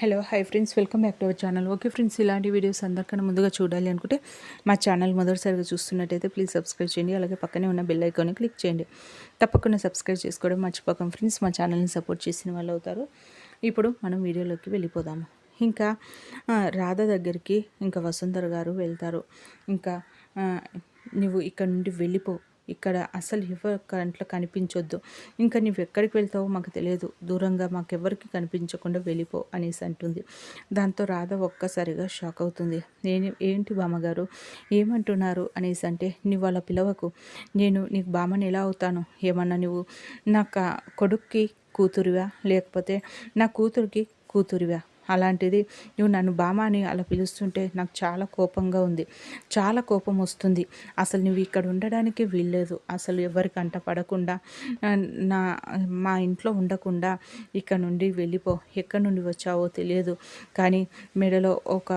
Hello hi friends, welcome back to our channel. Okay friends, ఇలాంటి videos అందరికన్నా ముందుగా చూడాలి అనుకుంటే మా ఛానల్ మొదటిసారిగా చూస్తున్నట్టయితే ప్లీజ్ సబ్స్క్రైబ్ చేయండి. అలాగే పక్కనే ఉన్న బెల్ ఐకాన్ని క్లిక్ చేయండి. తప్పకుండా సబ్స్క్రైబ్ చేసుకోవడం మర్చిపోకం ఫ్రెండ్స్. మా ఛానల్ని సపోర్ట్ చేసిన వాళ్ళు అవుతారు. ఇప్పుడు మనం వీడియోలోకి వెళ్ళిపోదాము. ఇంకా రాధ దగ్గరికి ఇంకా వసుంధర గారు వెళ్తారు. ఇంకా నువ్వు ఇక్కడ నుండి వెళ్ళిపో, ఇక్కడ అసలు ఎవరి కంట్లో కనిపించొద్దు, ఇంకా నువ్వు ఎక్కడికి వెళ్తావో మాకు తెలియదు, దూరంగా మాకెవ్వరికి కనిపించకుండా వెళ్ళిపో అనేసి అంటుంది. దాంతో రాధ ఒక్కసారిగా షాక్ అవుతుంది. ఏంటి బామ్మగారు ఏమంటున్నారు అనేసి అంటే, నువ్వు అలా పిలవకు, నేను నీకు బామ్మని ఎలా అవుతాను? ఏమన్నా నువ్వు నా కొడుక్కి కూతురివా, లేకపోతే నా కూతురికి కూతురివా? అలాంటిది నువ్వు నన్ను బామ్మ అని అలా పిలుస్తుంటే నాకు చాలా కోపంగా ఉంది, చాలా కోపం వస్తుంది. అసలు నువ్వు ఇక్కడ ఉండడానికి వీల్లేదు. అసలు ఎవరికి అంట పడకుండా నా మా ఇంట్లో ఉండకుండా ఇక్కడ నుండి వెళ్ళిపో. ఎక్కడి నుండి వచ్చావో తెలియదు, కానీ మెడలో ఒక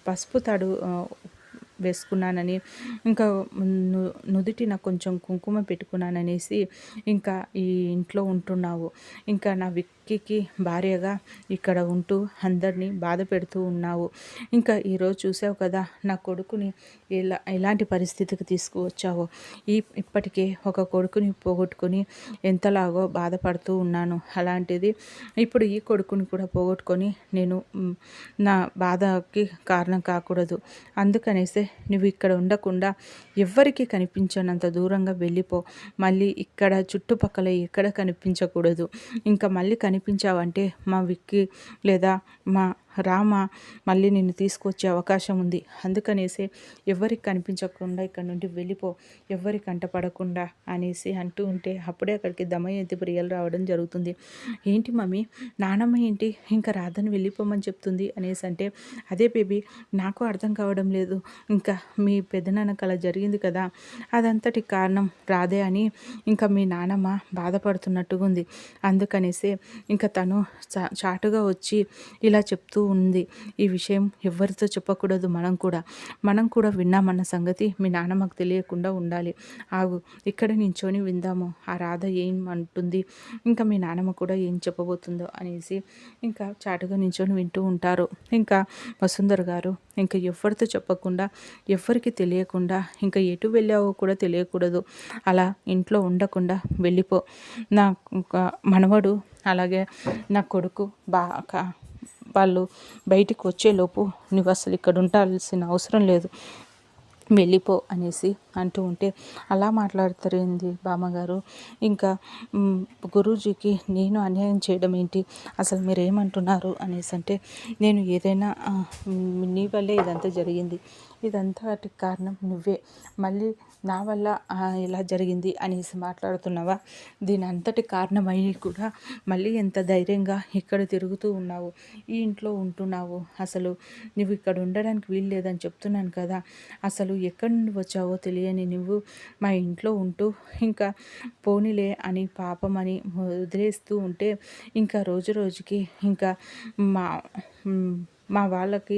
పసుపు తాడు వేసుకున్నానని, ఇంకా నుదుటిన కొంచెం కుంకుమ పెట్టుకున్నాననేసి ఇంకా ఈ ఇంట్లో ఉంటున్నావు. ఇంకా నా విక్కీకి భార్యగా ఇక్కడ ఉంటూ అందరినీ బాధ పెడుతూ ఉన్నావు. ఇంకా ఈరోజు చూసావు కదా నా కొడుకుని ఎలాంటి పరిస్థితికి తీసుకువచ్చావో. ఇప్పటికే ఒక కొడుకుని పోగొట్టుకొని ఎంతలాగో బాధపడుతూ ఉన్నాను. అలాంటిది ఇప్పుడు ఈ కొడుకుని కూడా పోగొట్టుకొని నేను నా బాధకి కారణం కాకూడదు. అందుకనేసే నువ్వు ఇక్కడ ఉండకుండా ఎవ్వరికీ కనిపించనంత దూరంగా వెళ్ళిపో. మళ్ళీ ఇక్కడ చుట్టుపక్కల ఎక్కడ కనిపించకూడదు. ఇంకా మళ్ళీ కనిపించావంటే మా విక్కీ లేదా మా రామ మళ్ళీ నిన్ను తీసుకొచ్చే అవకాశం ఉంది. అందుకనేసి ఎవరికి కనిపించకుండా ఇక్కడ నుండి వెళ్ళిపో, ఎవరికి కంటపడకుండా అనేసి అంటూ ఉంటే అప్పుడే అక్కడికి దమయంతి ప్రియలు రావడం జరుగుతుంది. ఏంటి మమ్మీ, నానమ్మ ఏంటి ఇంకా రాధని వెళ్ళిపోమని చెప్తుంది అనేసి అంటే, అదే బేబీ నాకు అర్థం కావడం లేదు. ఇంకా మీ పెద్దనాన్నకు అలా జరిగింది కదా, అదంతటి కారణం రాధే అని ఇంకా మీ నానమ్మ బాధపడుతున్నట్టుగా ఉంది. అందుకనేసి ఇంకా తను చాటుగా వచ్చి ఇలా చెప్తూ ఉంది. ఈ విషయం ఎవరితో చెప్పకూడదు, మనం కూడా విన్నామన్న సంగతి మీ నాన్నమ్మకు తెలియకుండా ఉండాలి. ఆగు, ఇక్కడ నించొని విందాము ఆ రాధ ఏం అంటుంది, ఇంకా మీ నాన్నమ్మ కూడా ఏం చెప్పబోతుందో అనేసి ఇంకా చాటుగా నించొని వింటూ ఉంటారు. ఇంకా వసుంధర గారు ఇంకా ఎవరితో చెప్పకుండా, ఎవరికి తెలియకుండా, ఇంకా ఎటు వెళ్ళావో కూడా తెలియకూడదు, అలా ఇంట్లో ఉండకుండా వెళ్ళిపో. నా మనవడు అలాగే నా కొడుకు వాళ్ళు బయటికి వచ్చేలోపు నువ్వు అసలు ఇక్కడ ఉండాల్సిన అవసరం లేదు, వెళ్ళిపో అనేసి అంటూ ఉంటే, అలా మాట్లాడతారేంది బామ్మగారు, ఇంకా గురూజీకి నేను అన్యాయం చేయడం ఏంటి, అసలు మీరేమంటున్నారు అనేసి అంటే, నేను ఏదైనా నీ వల్లే ఇదంతా జరిగింది, ఇదంతా కారణం నువ్వే, మళ్ళీ నా వల్ల ఇలా జరిగింది అనేసి మాట్లాడుతున్నావా? దీని అంతటి కారణమై కూడా మళ్ళీ ఎంత ధైర్యంగా ఇక్కడ తిరుగుతూ ఉన్నావు, ఈ ఇంట్లో ఉంటున్నావు, అసలు నువ్వు ఇక్కడ ఉండడానికి వీలు లేదని చెప్తున్నాను కదా, అసలు ఎక్కడి నుండి వచ్చావో తెలియని నువ్వు మా ఇంట్లో ఉంటూ ఇంకా పోనీలే అని పాపమని వదిలేస్తూ ఉంటే, ఇంకా రోజు రోజుకి ఇంకా మా మా వాళ్ళకి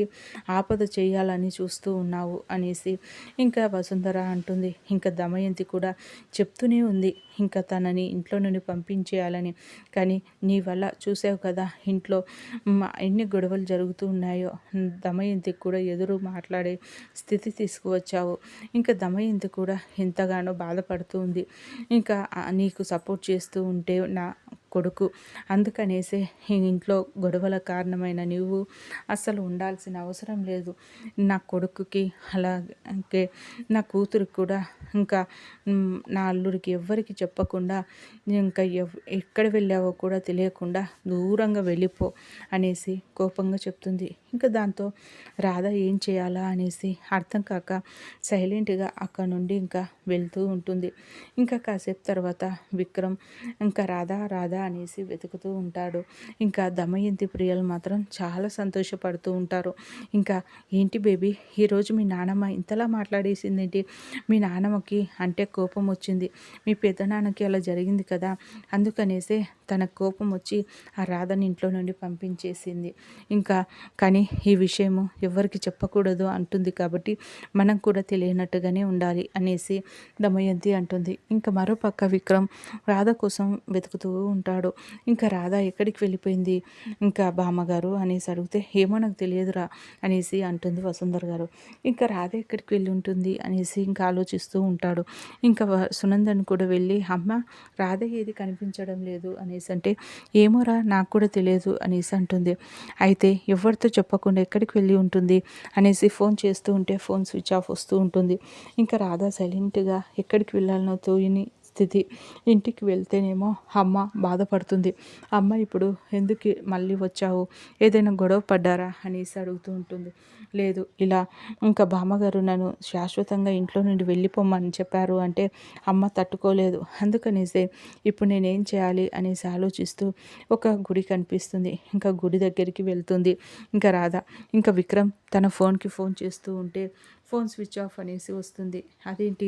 ఆపద చేయాలని చూస్తూ ఉన్నావు అనేసి ఇంకా వసుంధర అంటుంది. ఇంకా దమయంతి కూడా చెప్తూనే ఉంది ఇంకా తనని ఇంట్లో నుండి పంపించేయాలని. కానీ నీ వల్ల చూసావు కదా ఇంట్లో ఎన్ని గొడవలు జరుగుతూ ఉన్నాయో, దమయంతికి కూడా ఎదురు మాట్లాడే స్థితి తీసుకువచ్చావు. ఇంకా దమయంతి కూడా ఎంతగానో బాధపడుతూ ఉంది. ఇంకా నీకు సపోర్ట్ చేస్తూ ఉంటే నా కొడుకు, అందుకనేసే ఈ ఇంట్లో గొడవల కారణమైన నువ్వు అస్సలు ఉండాల్సిన అవసరం లేదు. నా కొడుకుకి అలాగే నా కూతురికి కూడా, ఇంకా నా అల్లుడికి ఎవ్వరికి చెప్పకుండా, ఇంకా ఎక్కడ వెళ్ళావో కూడా తెలియకుండా దూరంగా వెళ్ళిపో అనేసి కోపంగా చెప్తుంది. ఇంకా దాంతో రాధ ఏం చేయాలా అనేసి అర్థం కాక సైలెంట్గా అక్కడ నుండి ఇంకా వెళ్తూ ఉంటుంది. ఇంకా కాసేపు తర్వాత విక్రమ్ ఇంకా రాధా అనేసి వెతుకుతూ ఉంటాడు. ఇంకా దమయంతి ప్రియలు మాత్రం చాలా సంతోషపడుతూ ఉంటారు. ఇంకా ఏంటి బేబీ, ఈరోజు మీ నానమ్మ ఇంతలా మాట్లాడేసిందేంటి? మీ నానమ్మకి అంటే కోపం వచ్చింది, మీ పెద్దనాన్నకి అలా జరిగింది కదా, అందుకనేసే తన కోపం వచ్చి ఆ రాధని ఇంట్లో నుండి పంపించేసింది. ఇంకా కానీ ఈ విషయము ఎవరికి చెప్పకూడదు అంటుంది కాబట్టి మనం కూడా తెలియనట్టుగానే ఉండాలి అనేసి దమయంతి అంటుంది. ఇంకా మరోపక్క విక్రమ్ రాధ కోసం వెతుకుతూ ఉంటాడు. ఉంటాడు. ఇంకా రాధ ఎక్కడికి వెళ్ళిపోయింది ఇంకా బామ్మగారు అనేసి అడిగితే ఏమో నాకు తెలియదురా అనేసి అంటుంది వసుంధర గారు. ఇంకా రాధ ఎక్కడికి వెళ్ళి ఉంటుంది అనేసి ఇంకా ఆలోచిస్తూ ఉంటాడు. ఇంకా సునందని కూడా వెళ్ళి అమ్మ రాధ ఏది కనిపించడం లేదు అనేసి అంటే ఏమోరా నాకు కూడా తెలియదు అనేసి అంటుంది. అయితే ఎవరితో చెప్పకుండా ఎక్కడికి వెళ్ళి ఉంటుంది అనేసి ఫోన్ చేస్తూ ఉంటే ఫోన్ స్విచ్ ఆఫ్ వస్తూ ఉంటుంది. ఇంకా రాధ సైలెంట్గా ఎక్కడికి వెళ్ళాలనో తోయని స్థితి. ఇంటికి వెళ్తేనేమో అమ్మ బాధపడుతుంది. అమ్మ ఇప్పుడు ఎందుకు మళ్ళీ వచ్చావు, ఏదైనా గొడవ పడ్డారా అనేసి అడుగుతూ ఉంటుంది. లేదు ఇలా ఇంకా బామ్మగారు నన్ను శాశ్వతంగా ఇంట్లో నుండి వెళ్ళిపోమని చెప్పారు అంటే అమ్మ తట్టుకోలేదు. అందుకనేసే ఇప్పుడు నేనేం చేయాలి అనేసి ఆలోచిస్తూ ఒక గుడి కనిపిస్తుంది. ఇంకా గుడి దగ్గరికి వెళ్తుంది ఇంకా రాధ. ఇంకా విక్రమ్ తన ఫోన్కి ఫోన్ చేస్తూ ఉంటే ఫోన్ స్విచ్ ఆఫ్ అనేసి వస్తుంది. అదేంటి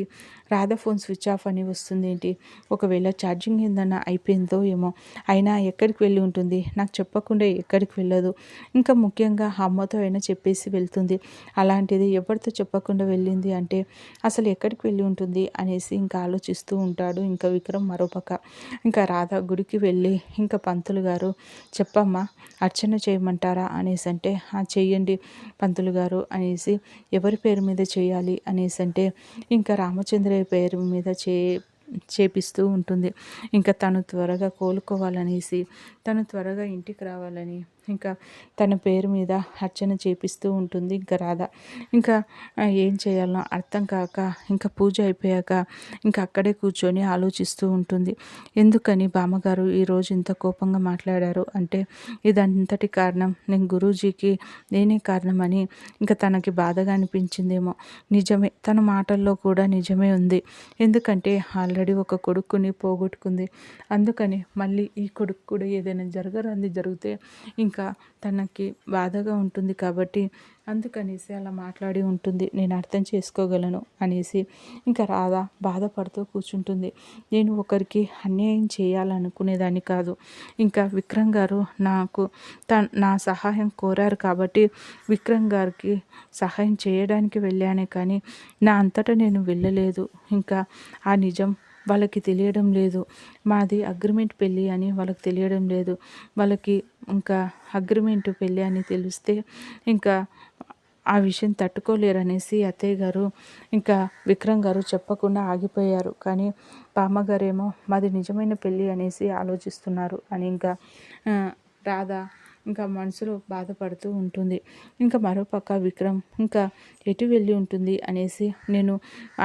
రాధ ఫోన్ స్విచ్ ఆఫ్ అని వస్తుంది ఏంటి, ఒకవేళ ఛార్జింగ్ ఏందన్నా అయిపోయిందో ఏమో, అయినా ఎక్కడికి వెళ్ళి ఉంటుంది, నాకు చెప్పకుండా ఎక్కడికి వెళ్ళదు, ఇంకా ముఖ్యంగా అమ్మతో అయినా చెప్పేసి వెళ్తుంది, అలాంటిది ఎవరితో చెప్పకుండా వెళ్ళింది అంటే అసలు ఎక్కడికి వెళ్ళి ఉంటుంది అనేసి ఇంకా ఆలోచిస్తూ ఉంటాడు ఇంకా విక్రమ్ మరోపక్క. ఇంకా రాధ గుడికి వెళ్ళి ఇంకా పంతులు గారు చెప్పమ్మా అర్చన చేయమంటారా అనేసి అంటే చెయ్యండి పంతులు గారు అనేసి, ఎవరి పేరు మీద చేయాలి అనేసి అంటే ఇంకా రామచంద్రయ్య పేరు మీద చేపిస్తూ ఉంటుంది. ఇంకా తను త్వరగా కోలుకోవాలనేసి, తను త్వరగా ఇంటికి రావాలని ఇంకా తన పేరు మీద అర్చన చేపిస్తూ ఉంటుంది ఇంకా రాధ. ఇంకా ఏం చేయాలనో అర్థం కాక ఇంకా పూజ అయిపోయాక ఇంకా అక్కడే కూర్చొని ఆలోచిస్తూ ఉంటుంది. ఎందుకని బామ్మగారు ఈరోజు ఇంత కోపంగా మాట్లాడారు అంటే ఇదంతటి కారణం నేను గురూజీకి నేనే కారణమని ఇంకా తనకి బాధగా అనిపించిందేమో. నిజమే, తన మాటల్లో కూడా నిజమే ఉంది. ఎందుకంటే ఆల్రెడీ ఒక కొడుకుని పోగొట్టుకుంది. అందుకని మళ్ళీ ఈ కొడుకు కూడా ఏదైనా జరగరాంది జరిగితే ఇంకా తనకి బాధగా ఉంటుంది కాబట్టి అందుకనేసి అలా మాట్లాడి ఉంటుంది. నేను అర్థం చేసుకోగలను అనేసి ఇంకా రాధ బాధపడుతూ కూర్చుంటుంది. నేను ఒకరికి అన్యాయం చేయాలనుకునేదాన్ని కాదు. ఇంకా విక్రమ్ గారు నాకు నా సహాయం కోరారు కాబట్టి విక్రమ్ గారికి సహాయం చేయడానికి వెళ్ళానే కానీ నా అంతటా నేను వెళ్ళలేదు. ఇంకా ఆ నిజం వాళ్ళకి తెలియడం లేదు. మాది అగ్రిమెంట్ పెళ్ళి అని వాళ్ళకి తెలియడం లేదు. వాళ్ళకి ఇంకా అగ్రిమెంట్ పెళ్ళి అని తెలిస్తే ఇంకా ఆ విషయం తట్టుకోలేరనేసి అత్తయ్య గారు ఇంకా విక్రమ్ గారు చెప్పకుండా ఆగిపోయారు. కానీ బామ్మగారేమో మాది నిజమైన పెళ్ళి అనేసి ఆలోచిస్తున్నారు అని ఇంకా రాధ ఇంకా మనసులో బాధపడుతూ ఉంటుంది. ఇంకా మరోపక్క విక్రమ్ ఇంకా ఎటు వెళ్ళి ఉంటుంది అనేసి నేను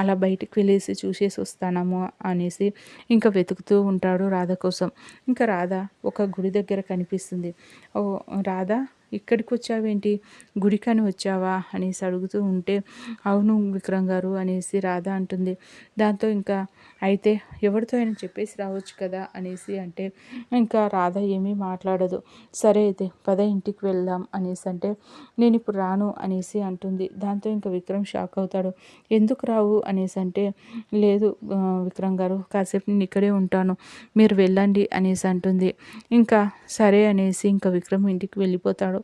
అలా బయటికి వెళ్ళేసి చూసేసి వస్తానము అనేసి ఇంకా వెతుకుతూ ఉంటాడు రాధ కోసం. ఇంకా రాధ ఒక గుడి దగ్గర కనిపిస్తుంది. ఓ రాధ ఇక్కడికి వచ్చావేంటి, గుడికని వచ్చావా అనేసి అడుగుతూ ఉంటే అవును విక్రమ్ గారు అనేసి రాధ అంటుంది. దాంతో ఇంకా అయితే ఎవరితో అయినా చెప్పేసి రావచ్చు కదా అనేసి అంటే ఇంకా రాధ ఏమీ మాట్లాడదు. సరే అయితే పద ఇంటికి వెళ్దాం అనేసి అంటే నేను ఇప్పుడు రాను అనేసి అంటుంది. దాంతో ఇంకా విక్రమ్ షాక్ అవుతాడు. ఎందుకు రావు అనేసి అంటే లేదు విక్రమ్ గారు కాసేపు నేను ఇక్కడే ఉంటాను, మీరు వెళ్ళండి అనేసి అంటుంది. ఇంకా సరే అనేసి ఇంకా విక్రమ్ ఇంటికి వెళ్ళిపోతాడు.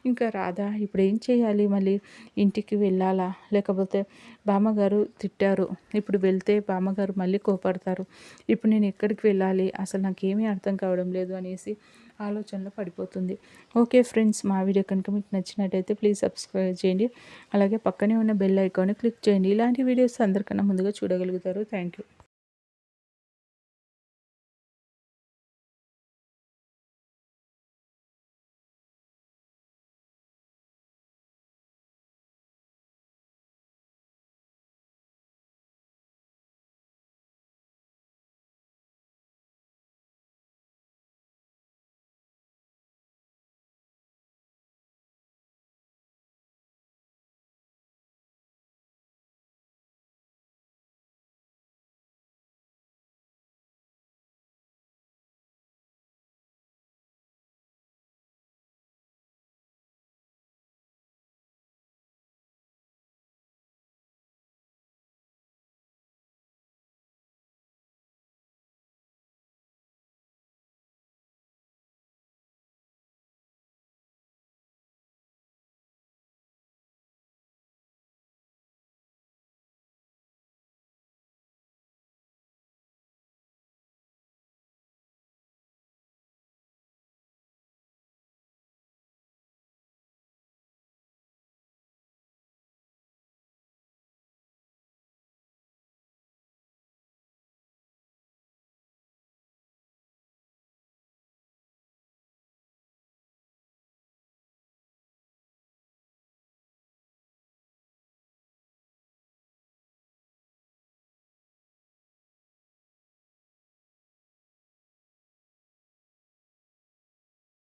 ఇంకా రాధ ఇప్పుడు ఏం చేయాలి, మళ్ళీ ఇంటికి వెళ్ళాలా లేకపోతే బామ్మగారు తిట్టారు, ఇప్పుడు వెళ్తే బామ్మగారు మళ్ళీ కోపడతారు, ఇప్పుడు నేను ఎక్కడికి వెళ్ళాలి అసలు నాకేమీ అర్థం కావడం లేదు అనేసి ఆలోచనలో పడిపోతుంది. ఓకే ఫ్రెండ్స్, మా వీడియో కనుక మీకు నచ్చినట్టయితే ప్లీజ్ సబ్స్క్రైబ్ చేయండి. అలాగే పక్కనే ఉన్న బెల్ ఐకాన్ని క్లిక్ చేయండి. ఇలాంటి వీడియోస్ అందరికన్నా ముందుగా చూడగలుగుతారు. Thank you.